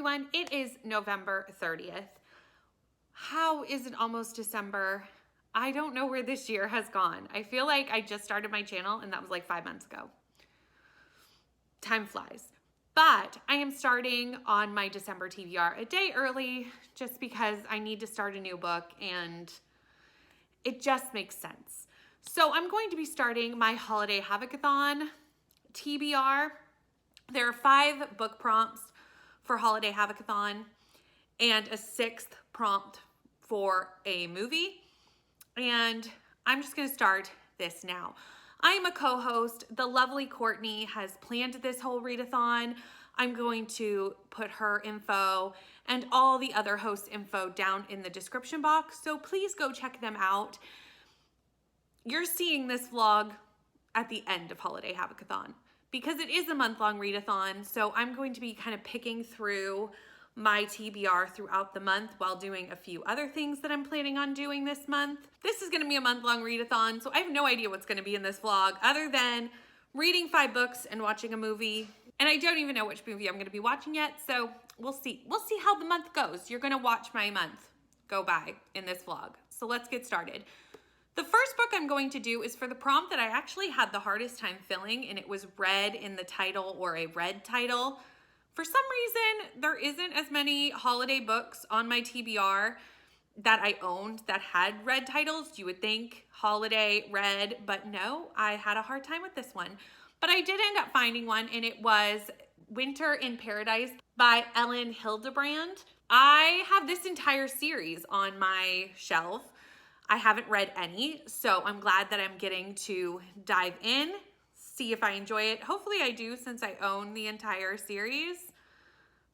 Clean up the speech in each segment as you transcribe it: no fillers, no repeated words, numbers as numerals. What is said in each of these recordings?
everyone, it is November 30th. How is it almost December? I don't know where this year has gone. I feel like I just started my channel and that was like 5 months ago. Time flies. But I am starting on my December TBR a day early just because I need to start a new book and it just makes sense. So I'm going to be starting my holiday Havocathon TBR. There are 5 book prompts for holiday Havocathon and a 6th prompt for a movie. And I'm just gonna start this now. I am a co-host. The lovely Courtney has planned this whole readathon. I'm going to put her info and all the other host info down in the description box, so please go check them out. You're seeing this vlog at the end of Holiday Havocathon because it is a month-long readathon, so I'm going to be kind of picking through my TBR throughout the month while doing a few other things that I'm planning on doing this month. This is gonna be a month-long readathon, so I have no idea what's gonna be in this vlog other than reading 5 books and watching a movie. And I don't even know which movie I'm gonna be watching yet, so we'll see. We'll see how the month goes. You're gonna watch my month go by in this vlog. So let's get started. The first book I'm going to do is for the prompt that I actually had the hardest time filling, and it was red in the title or a red title. For some reason, there isn't as many holiday books on my TBR that I owned that had red titles. You would think holiday red, but no, I had a hard time with this one. But I did end up finding one, and it was Winter in Paradise by Ellen Hildebrand. I have this entire series on my shelf. I haven't read any, so I'm glad that I'm getting to dive in, see if I enjoy it. Hopefully I do, since I own the entire series.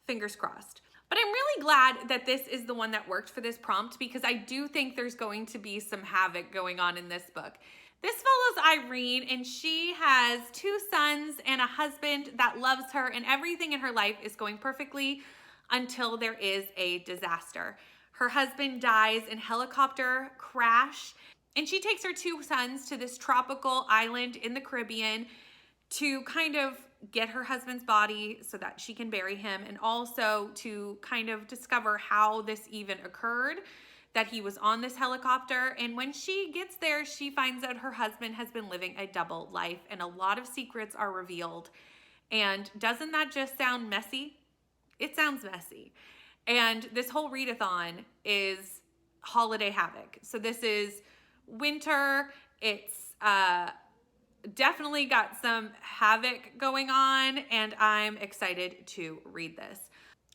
Fingers crossed. But I'm really glad that this is the one that worked for this prompt, because I do think there's going to be some havoc going on in this book. This follows Irene, and she has 2 sons and a husband that loves her, and everything in her life is going perfectly until there is a disaster. Her husband dies in a helicopter crash, and she takes her 2 sons to this tropical island in the Caribbean to kind of get her husband's body so that she can bury him, and also to kind of discover how this even occurred, that he was on this helicopter. And when she gets there, she finds out her husband has been living a double life, and a lot of secrets are revealed. And doesn't that just sound messy? It sounds messy. And this whole readathon is holiday havoc. So this is winter. It's definitely got some havoc going on, and I'm excited to read this.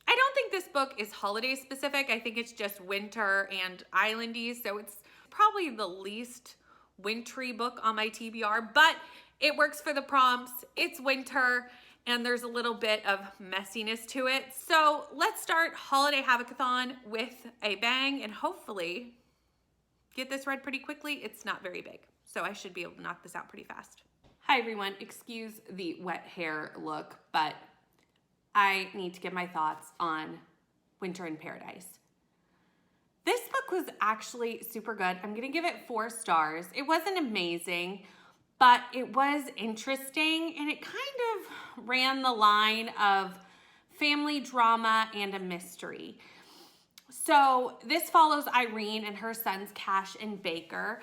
I don't think this book is holiday specific. I think it's just winter and islandy, so it's probably the least wintry book on my TBR, but it works for the prompts. It's winter, and there's a little bit of messiness to it. So let's start Holiday Havocathon with a bang and hopefully get this read pretty quickly. It's not very big, so I should be able to knock this out pretty fast. Hi everyone, excuse the wet hair look, but I need to give my thoughts on Winter in Paradise. This book was actually super good. I'm gonna give it 4 stars. It wasn't amazing, but it was interesting, and it kind of ran the line of family drama and a mystery. So this follows Irene and her sons Cash and Baker.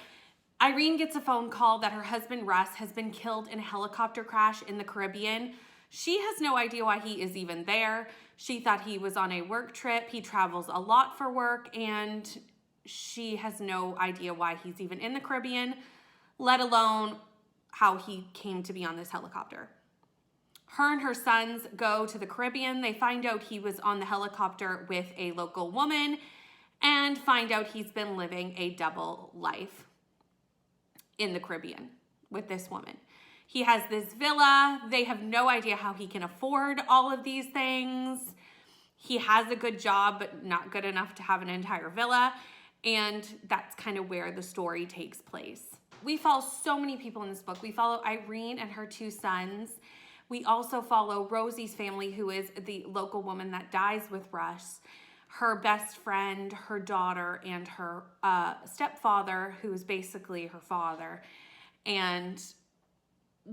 Irene gets a phone call that her husband Russ has been killed in a helicopter crash in the Caribbean. She has no idea why he is even there. She thought he was on a work trip. He travels a lot for work, and she has no idea why he's even in the Caribbean, let alone how he came to be on this helicopter. Her and her sons go to the Caribbean. They find out he was on the helicopter with a local woman and find out he's been living a double life in the Caribbean with this woman. He has this villa. They have no idea how he can afford all of these things. He has a good job, but not good enough to have an entire villa. And that's kind of where the story takes place. We follow so many people in this book. We follow Irene and her 2 sons. We also follow Rosie's family, who is the local woman that dies with Russ, her best friend, her daughter, and her stepfather, who is basically her father. And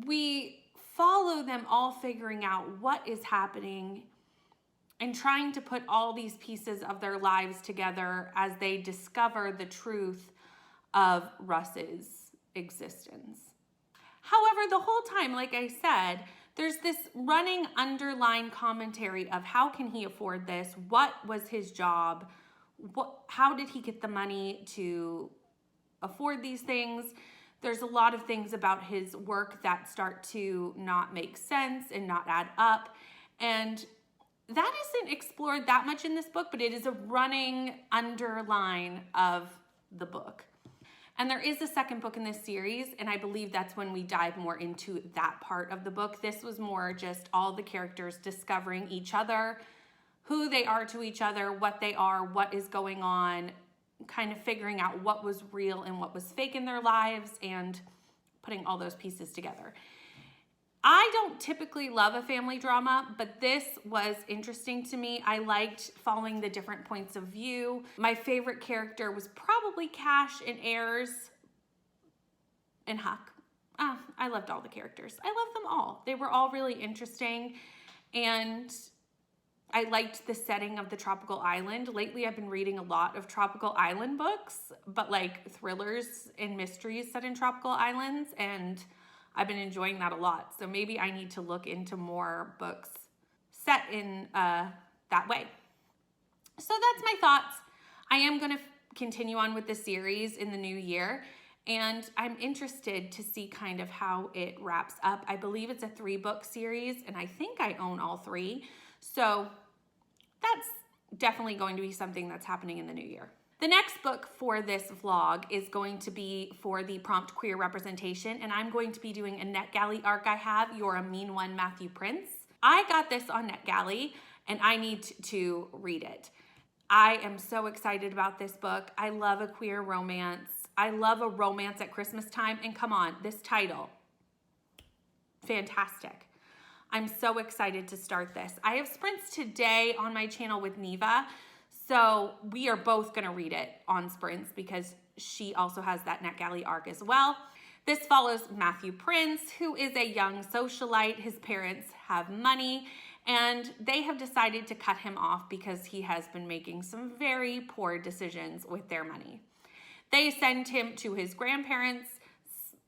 we follow them all figuring out what is happening and trying to put all these pieces of their lives together as they discover the truth of Russ's existence. However, the whole time, like I said, there's this running underlying commentary of how can he afford this? What was his job? How did he get the money to afford these things? There's a lot of things about his work that start to not make sense and not add up. And that isn't explored that much in this book, but it is a running underline of the book. And there is a second book in this series, and I believe that's when we dive more into that part of the book. This was more just all the characters discovering each other, who they are to each other, what they are, what is going on, kind of figuring out what was real and what was fake in their lives, and putting all those pieces together. I don't typically love a family drama, but this was interesting to me. I liked following the different points of view. My favorite character was probably Cash and Ayers and Huck. I loved all the characters. I loved them all. They were all really interesting, and I liked the setting of the tropical island. Lately, I've been reading a lot of tropical island books, but like thrillers and mysteries set in tropical islands, and I've been enjoying that a lot. So maybe I need to look into more books set in that way. So that's my thoughts. I am going to continue on with the series in the new year, and I'm interested to see kind of how it wraps up. I believe it's a 3-book series, and I think I own all 3. So that's definitely going to be something that's happening in the new year. The next book for this vlog is going to be for the prompt queer representation, and I'm going to be doing a NetGalley arc I have, You're a Mean One, Matthew Prince. I got this on NetGalley, and I need to read it. I am so excited about this book. I love a queer romance. I love a romance at Christmas time, and come on, this title, fantastic. I'm so excited to start this. I have sprints today on my channel with Neva, so we are both gonna read it on sprints because she also has that NetGalley arc as well. This follows Matthew Prince, who is a young socialite. His parents have money, and they have decided to cut him off because he has been making some very poor decisions with their money. They send him to his grandparents'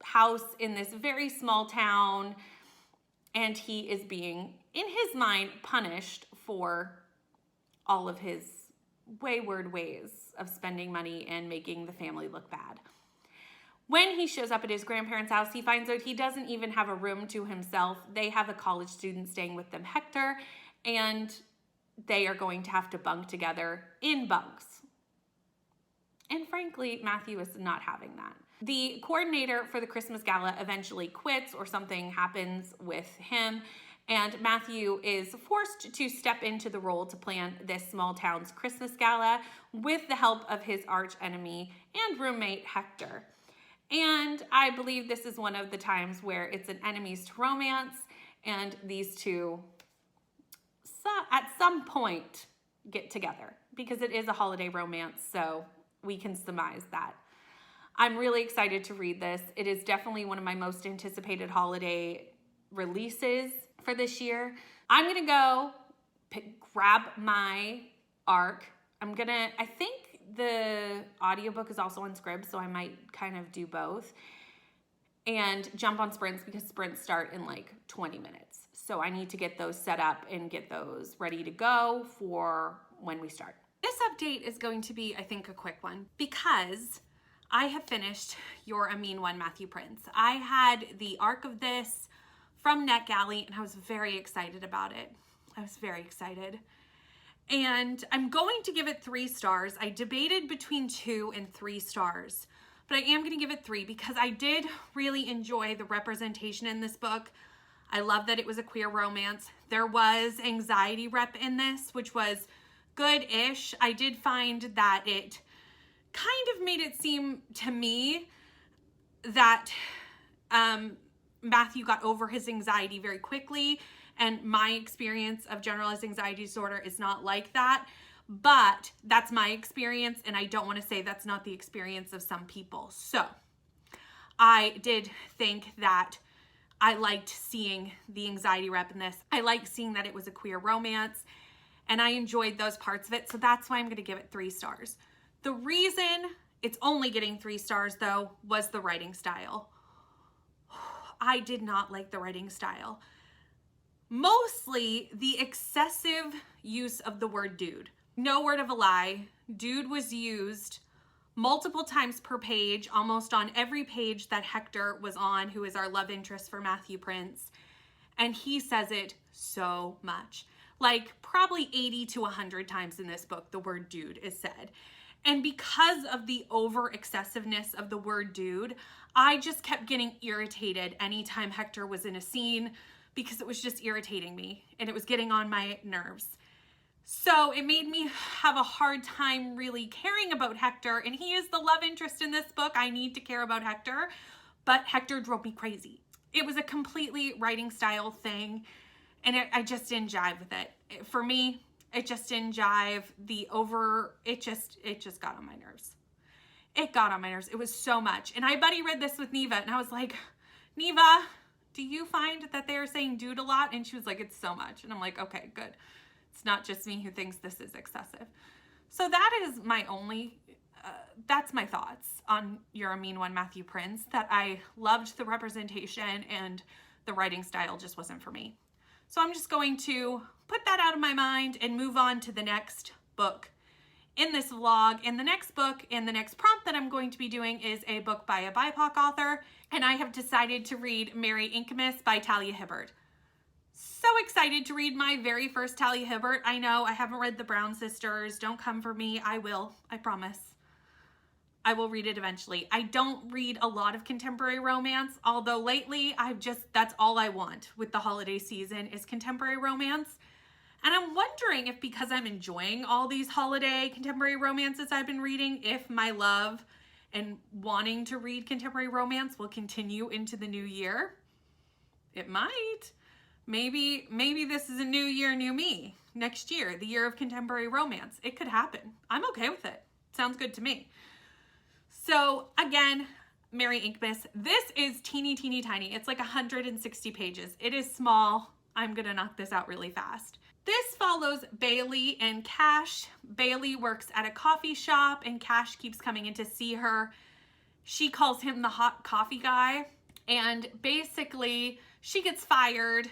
house in this very small town, and he is being, in his mind, punished for all of his wayward ways of spending money and making the family look bad. When he shows up at his grandparents' house, he finds out he doesn't even have a room to himself. They have a college student staying with them, Hector, and they are going to have to bunk together in bunks. And frankly, Matthew is not having that. The coordinator for the Christmas gala eventually quits, or something happens with him, and Matthew is forced to step into the role to plan this small town's Christmas gala with the help of his arch enemy and roommate Hector. And I believe this is one of the times where it's an enemies to romance, and these two at some point get together because it is a holiday romance, so we can surmise that. I'm really excited to read this. It is definitely one of my most anticipated holiday releases for this year. I'm gonna go grab my arc. I think the audiobook is also on Scribd, so I might kind of do both, and jump on sprints because sprints start in like 20 minutes. So I need to get those set up and get those ready to go for when we start. This update is going to be, I think, a quick one because I have finished You're a Mean One, Matthew Prince. I had the arc of this from NetGalley, and I was very excited about it. I was very excited. And I'm going to give it 3 stars. I debated between 2 and 3 stars, but I am going to give it 3 because I did really enjoy the representation in this book. I love that it was a queer romance. There was anxiety rep in this, which was good-ish. I did find that it kind of made it seem to me that Matthew got over his anxiety very quickly, and my experience of generalized anxiety disorder is not like that, but that's my experience, and I don't want to say that's not the experience of some people. So I did think that I liked seeing the anxiety rep in this. I liked seeing that it was a queer romance, and I enjoyed those parts of it. So that's why I'm going to give it 3 stars. The reason it's only getting 3 stars though was the writing style. I did not like the writing style. Mostly the excessive use of the word dude. No word of a lie. Dude was used multiple times per page, almost on every page that Hector was on, who is our love interest for Matthew Prince. And he says it so much. Like probably 80 to 100 times in this book, the word dude is said. And because of the over excessiveness of the word dude, I just kept getting irritated anytime Hector was in a scene because it was just irritating me and it was getting on my nerves. So it made me have a hard time really caring about Hector, and he is the love interest in this book. I need to care about Hector, but Hector drove me crazy. It was a completely writing style thing, and I just didn't jive with it. For me, it just didn't jive. It just got on my nerves. It got on my nerves. It was so much. And I buddy read this with Neva, and I was like, Neva, do you find that they're saying dude a lot? And she was like, it's so much. And I'm like, okay, good. It's not just me who thinks this is excessive. So that is my only, that's my thoughts on You're a Mean One, Matthew Prince, that I loved the representation and the writing style just wasn't for me. So I'm just going to put that out of my mind and move on to the next book in this vlog. And the next book and the next prompt that I'm going to be doing is a book by a BIPOC author. And I have decided to read Mary Inkmas by Talia Hibbert. So excited to read my very first Talia Hibbert. I know I haven't read the Brown Sisters. Don't come for me. I will. I promise. I will read it eventually. I don't read a lot of contemporary romance, although lately that's all I want with the holiday season is contemporary romance. And I'm wondering if because I'm enjoying all these holiday contemporary romances I've been reading, if my love and wanting to read contemporary romance will continue into the new year. It might. Maybe this is a new year, new me. Next year, the year of contemporary romance. It could happen. I'm okay with it. Sounds good to me. So again, Mary Inkmas. This is teeny tiny. It's like 160 pages. It is small. I'm gonna knock this out really fast. This follows Bailey and Cash. Bailey works at a coffee shop and Cash keeps coming in to see her. She calls him the hot coffee guy, and basically she gets fired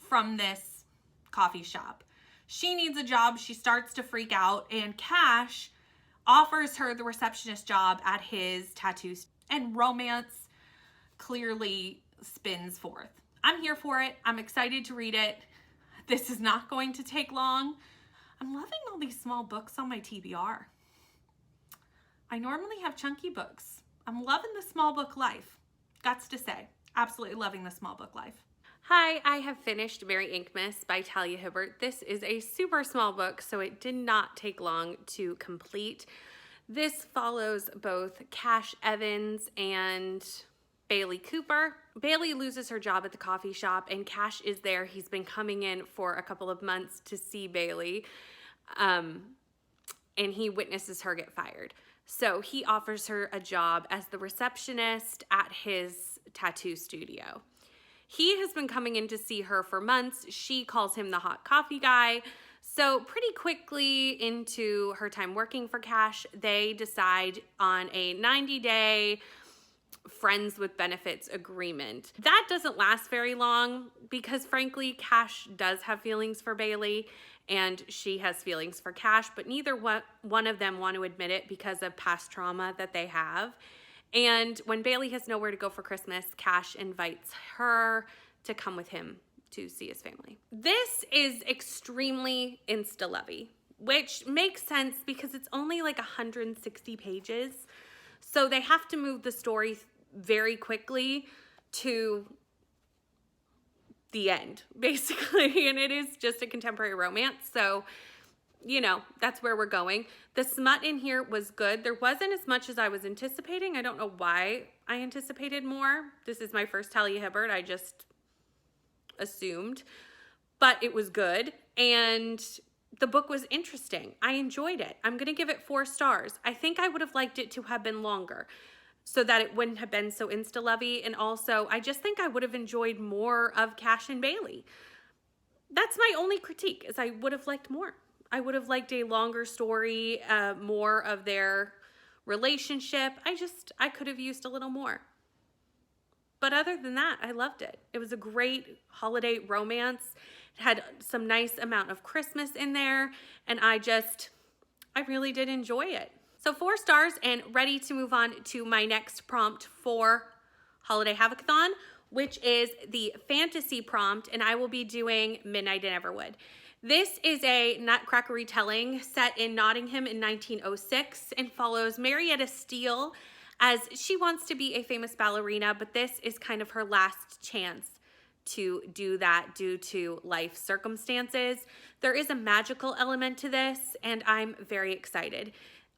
from this coffee shop. She needs a job. She starts to freak out, and Cash offers her the receptionist job at his tattoo studio, and romance clearly spins forth. I'm here for it. I'm excited to read it. This is not going to take long. I'm loving all these small books on my TBR. I normally have chunky books. I'm loving the small book life. Gots to say, absolutely loving the small book life. Hi, I have finished Mary Inkmas by Talia Hibbert. This is a super small book, so it did not take long to complete. This follows both Cash Evans and Bailey Cooper. Bailey loses her job at the coffee shop and Cash is there. He's been coming in for a couple of months to see Bailey, and he witnesses her get fired. So he offers her a job as the receptionist at his tattoo studio. He has been coming in to see her for months. She calls him the hot coffee guy. So pretty quickly into her time working for Cash, they decide on a 90-day friends with benefits agreement. That doesn't last very long because frankly, Cash does have feelings for Bailey and she has feelings for Cash, but neither one of them want to admit it because of past trauma that they have. And when Bailey has nowhere to go for Christmas, Cash invites her to come with him to see his family. This is extremely insta-lovey, which makes sense because it's only like 160 pages. So they have to move the story very quickly to the end, basically. And it is just a contemporary romance. So, you know, that's where we're going. The smut in here was good. There wasn't as much as I was anticipating. I don't know why I anticipated more. This is my first Talia Hibbert. I just assumed, but it was good. And the book was interesting. I enjoyed it. I'm going to give it 4 stars. I think I would have liked it to have been longer so that it wouldn't have been so insta-lovey. And also, I just think I would have enjoyed more of Cash and Bailey. that's my only critique, is I would have liked more. I would have liked a longer story, more of their relationship. I could have used a little more. But other than that, I loved it. It was a great holiday romance. It had some nice amount of Christmas in there, and I really did enjoy it. So 4 stars, and ready to move on to my next prompt for Holiday Havocathon, which is the fantasy prompt, and I will be doing Midnight in Everwood. This is a Nutcracker retelling set in Nottingham in 1906 and follows Marietta Steele as she wants to be a famous ballerina, but this is kind of her last chance to do that due to life circumstances. There is a magical element to this, and I'm very excited.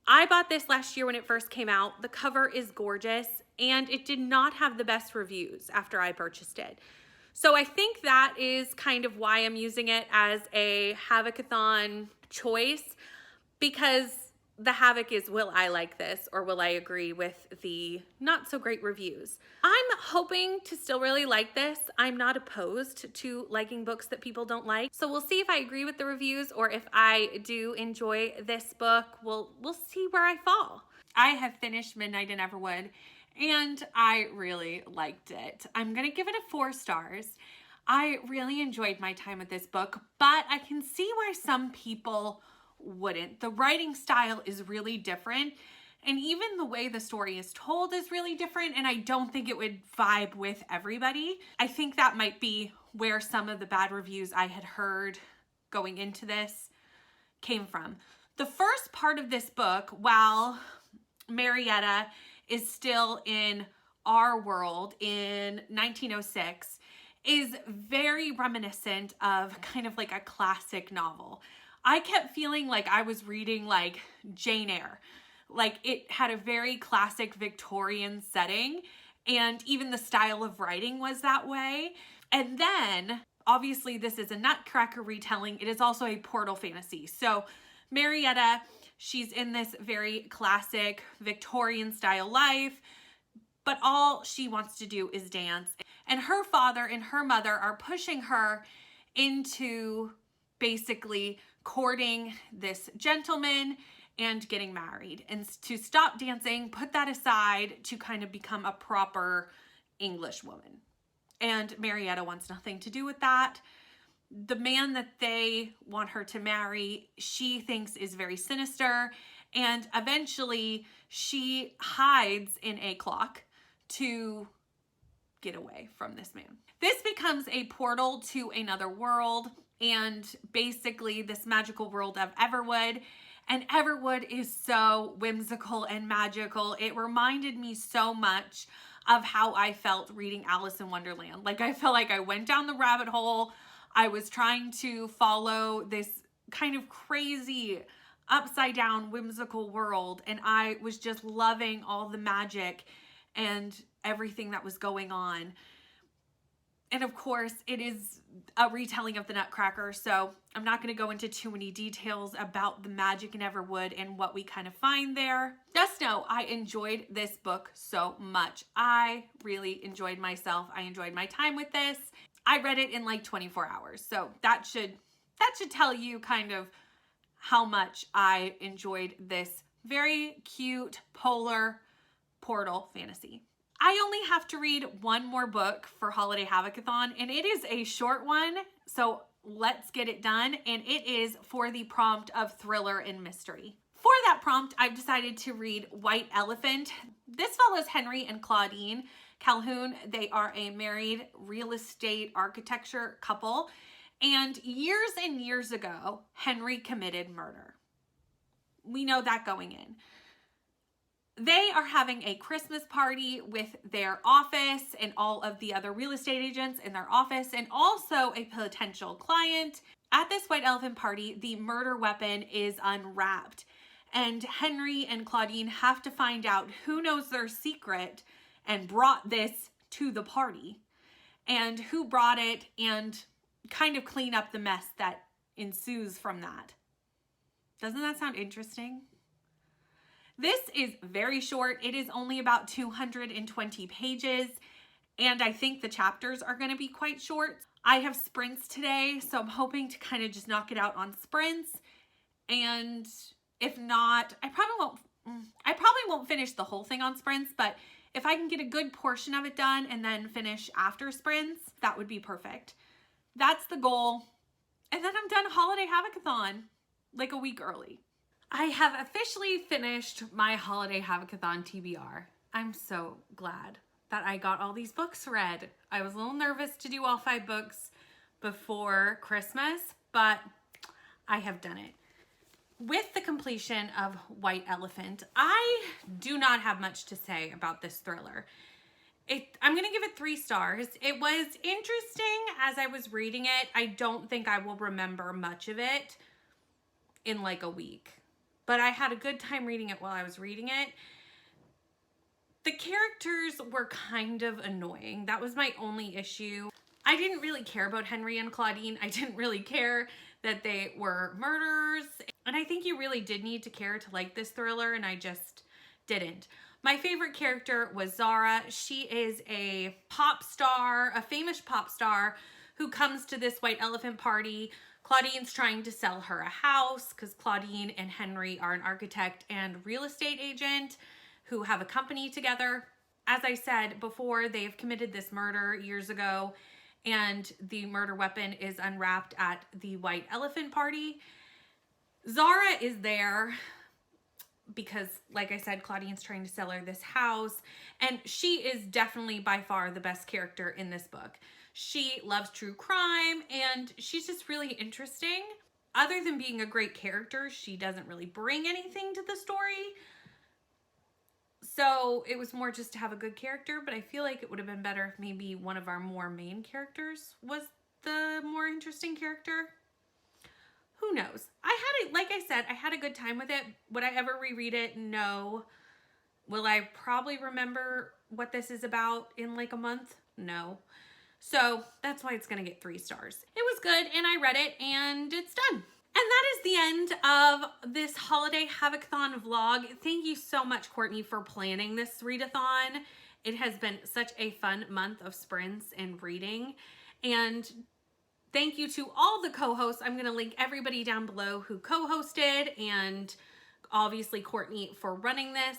I bought this last year when it first came out. The cover is gorgeous, and it did not have the best reviews after I purchased it. So I think that is kind of why I'm using it as a Havocathon choice, because the havoc is, will I like this, or will I agree with the not so great reviews? I'm hoping to still really like this. I'm not opposed to liking books that people don't like. So we'll see if I agree with the reviews, or if I do enjoy this book. We'll see where I fall. I have finished Midnight in Everwood, and I really liked it. I'm gonna give it a 4 stars. I really enjoyed my time with this book, but I can see why some people wouldn't. The writing style is really different, and even the way the story is told is really different, and I don't think it would vibe with everybody. I think that might be where some of the bad reviews I had heard going into this came from. The first part of this book, while Marietta is still in our world in 1906, is very reminiscent of kind of like a classic novel. I kept feeling like I was reading like Jane Eyre. Like, it had a very classic Victorian setting, and even the style of writing was that way. And then, obviously, this is a Nutcracker retelling. It is also a portal fantasy. So Marietta, she's in this very classic Victorian style life, but all she wants to do is dance. And her father and her mother are pushing her into basically courting this gentleman and getting married, and to stop dancing, put that aside to kind of become a proper English woman. And Marietta wants nothing to do with that. The man that they want her to marry, she thinks is very sinister, and eventually she hides in a clock to get away from this man. This becomes a portal to another world, and basically this magical world of Everwood. And Everwood is so whimsical and magical. It reminded me so much of how I felt reading Alice in Wonderland. Like, I felt like I went down the rabbit hole. I was trying to follow this kind of crazy, upside down, whimsical world, and I was just loving all the magic and everything that was going on. And of course, it is a retelling of the Nutcracker, so I'm not going to go into too many details about the magic in Everwood and what we kind of find there. Just know I enjoyed this book so much. I really enjoyed myself. I enjoyed my time with this. I read it in like 24 hours, so that should tell you kind of how much I enjoyed this very cute polar portal fantasy. I only have to read one more book for Holiday Havocathon, and it is a short one, so let's get it done, and it is for the prompt of thriller and mystery. For that prompt, I've decided to read White Elephant. This follows Henry and Claudine Calhoun. They are a married real estate architecture couple, and years ago, Henry committed murder. We know that going in. They are having a Christmas party with their office and all of the other real estate agents in their office, and also a potential client. At this White Elephant party, the murder weapon is unwrapped, and Henry and Claudine have to find out who knows their secret and brought this to the party, and who brought it, and kind of clean up the mess that ensues from that. Doesn't that sound interesting? This is very short. It is only about 220 pages, and I think the chapters are going to be quite short. I have sprints today, so I'm hoping to kind of just knock it out on sprints. And if not, I probably won't finish the whole thing on sprints, but if I can get a good portion of it done and then finish after sprints, that would be perfect. That's the goal. And then I'm done Holiday Havocathon like a week early. I have officially finished my Holiday Havocathon TBR. I'm so glad that I got all these books read. I was a little nervous to do all 5 books before Christmas, but I have done it. With the completion of White Elephant, I do not have much to say about this thriller. I'm going to give it 3 stars. It was interesting as I was reading it. I don't think I will remember much of it in like a week, but I had a good time reading it while I was reading it. The characters were kind of annoying. That was my only issue. I didn't really care about Henry and Claudine. I didn't really care that they were murderers. And I think you really did need to care to like this thriller, and I just didn't. My favorite character was Zara. She is a pop star, a famous pop star who comes to this White Elephant party. Claudine's trying to sell her a house because Claudine and Henry are an architect and real estate agent who have a company together. As I said before, they've committed this murder years ago, and the murder weapon is unwrapped at the White Elephant party. Zara is there because, like I said, Claudine's trying to sell her this house, and she is definitely by far the best character in this book. She loves true crime, and she's just really interesting. Other than being a great character, she doesn't really bring anything to the story. So it was more just to have a good character, but I feel like it would have been better if maybe one of our more main characters was the more interesting character. Who knows? Like I said, I had a good time with it. Would I ever reread it? No. Will I probably remember what this is about in like a month? No. So that's why it's going to get 3 stars. It was good, and I read it, and it's done. And that is the end of this Holiday Havocathon vlog. Thank you so much, Courtney, for planning this readathon. It has been such a fun month of sprints and reading. And thank you to all the co-hosts. I'm going to link everybody down below who co-hosted, and obviously Courtney for running this.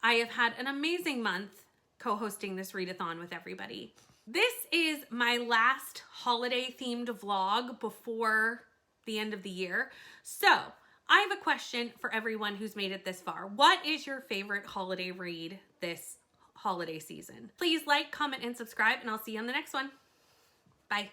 I have had an amazing month co-hosting this readathon with everybody. This is my last holiday themed vlog before the end of the year. So I have a question for everyone who's made it this far. What is your favorite holiday read this holiday season? Please like, comment, and subscribe, and I'll see you on the next one. Bye.